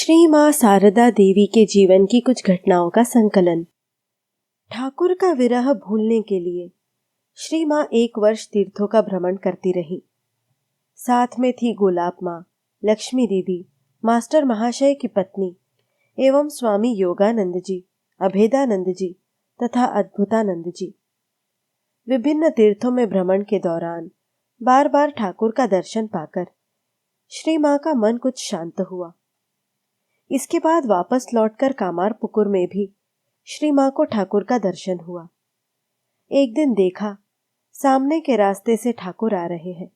श्री मां शारदा देवी के जीवन की कुछ घटनाओं का संकलन। ठाकुर का विरह भूलने के लिए श्री मां 1 वर्ष तीर्थों का भ्रमण करती रही। साथ में थी गोलाब मां, लक्ष्मी दीदी, मास्टर महाशय की पत्नी एवं स्वामी योगानंद जी, अभेदानंद जी तथा अद्भुतानंद जी। विभिन्न तीर्थों में भ्रमण के दौरान बार बार ठाकुर का दर्शन पाकर श्री मां का मन कुछ शांत हुआ। इसके बाद वापस लौटकर कामारपुकुर में भी श्री मां को ठाकुर का दर्शन हुआ। एक दिन देखा सामने के रास्ते से ठाकुर आ रहे हैं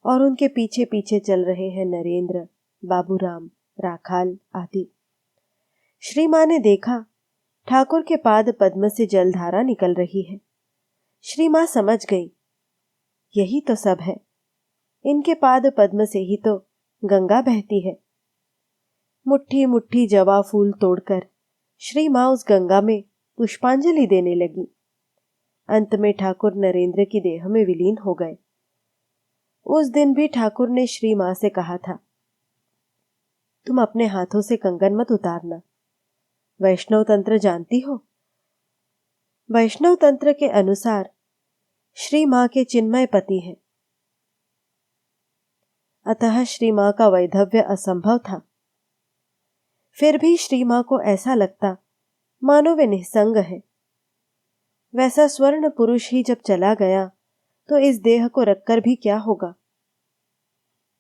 और उनके पीछे पीछे चल रहे हैं नरेंद्र, बाबूराम, राखाल आदि। श्री मां ने देखा ठाकुर के पाद पद्म से जलधारा निकल रही है। श्री मां समझ गई, यही तो सब है, इनके पाद पद्म से ही तो गंगा बहती है। मुट्ठी मुट्ठी जवा फूल तोड़कर श्री मां उस गंगा में पुष्पांजलि देने लगी। अंत में ठाकुर नरेंद्र की देह में विलीन हो गए। उस दिन भी ठाकुर ने श्री मां से कहा था, तुम अपने हाथों से कंगन मत उतारना। वैष्णव तंत्र जानती हो? वैष्णव तंत्र के अनुसार श्री मां के चिन्मय पति हैं, अतः श्री मां का वैधव्य असंभव था। फिर भी श्री मां को ऐसा लगता मानो वे निसंग है। वैसा स्वर्ण पुरुष ही जब चला गया तो इस देह को रखकर भी क्या होगा।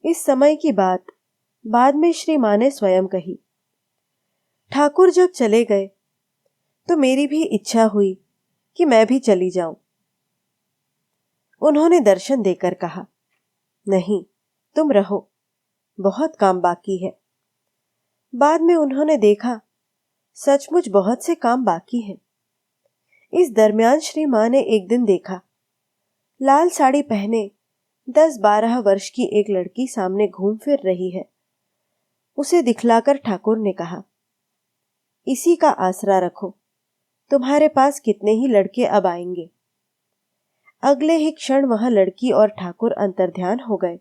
इस समय की बात बाद में श्री मां ने स्वयं कही। ठाकुर जब चले गए तो मेरी भी इच्छा हुई कि मैं भी चली जाऊं। उन्होंने दर्शन देकर कहा, नहीं, तुम रहो, बहुत काम बाकी है। बाद में उन्होंने देखा सचमुच बहुत से काम बाकी हैं। इस दरमियान श्री मां ने एक दिन देखा लाल साड़ी पहने 10-12 वर्ष की एक लड़की सामने घूम फिर रही है। उसे दिखलाकर ठाकुर ने कहा, इसी का आसरा रखो, तुम्हारे पास कितने ही लड़के अब आएंगे। अगले ही क्षण वह लड़की और ठाकुर अंतर्ध्यान हो गए।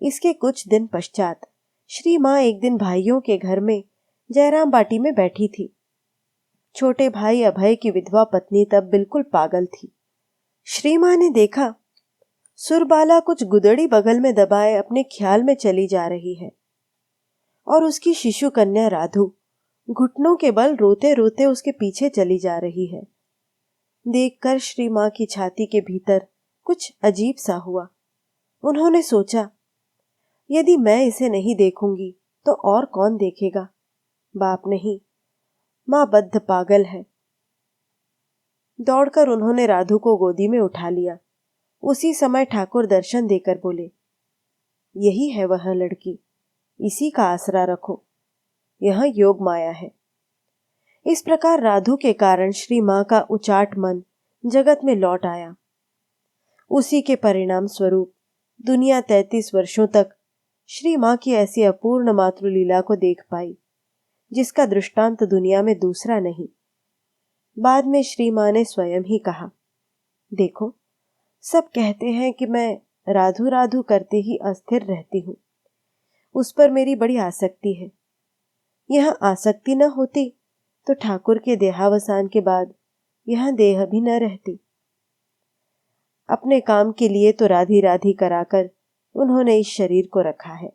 इसके कुछ दिन पश्चात श्री मां एक दिन भाइयों के घर में जयराम बाटी में बैठी थी। छोटे भाई अभय की विधवा पत्नी तब बिल्कुल पागल थी। श्री मां ने देखा सुरबाला कुछ गुदड़ी बगल में दबाए अपने ख्याल में चली जा रही है और उसकी शिशु कन्या राधु घुटनों के बल रोते रोते उसके पीछे चली जा रही है। देखकर श्री मां की छाती के भीतर कुछ अजीब सा हुआ। उन्होंने सोचा, यदि मैं इसे नहीं देखूंगी तो और कौन देखेगा? बाप नहीं, मां बद्ध पागल है। दौड़कर उन्होंने राधु को गोदी में उठा लिया। उसी समय ठाकुर दर्शन देकर बोले, यही है वह लड़की, इसी का आसरा रखो, यह योग माया है। इस प्रकार राधु के कारण श्री मां का उचाट मन जगत में लौट आया। उसी के परिणाम स्वरूप दुनिया 33 वर्षों तक श्री मां की ऐसी अपूर्ण मातृलीला को देख पाई, जिसका दृष्टांत दुनिया में दूसरा नहीं। बाद में श्री मां ने स्वयं ही कहा, देखो, सब कहते हैं कि मैं राधु राधु करते ही अस्थिर रहती हूँ। उस पर मेरी बड़ी आसक्ति है। यह आसक्ति न होती तो ठाकुर के देहावसान के बाद यह देह भी न रहती। अपने काम के लिए तो राधी राधी कराकर उन्होंने इस शरीर को रखा है।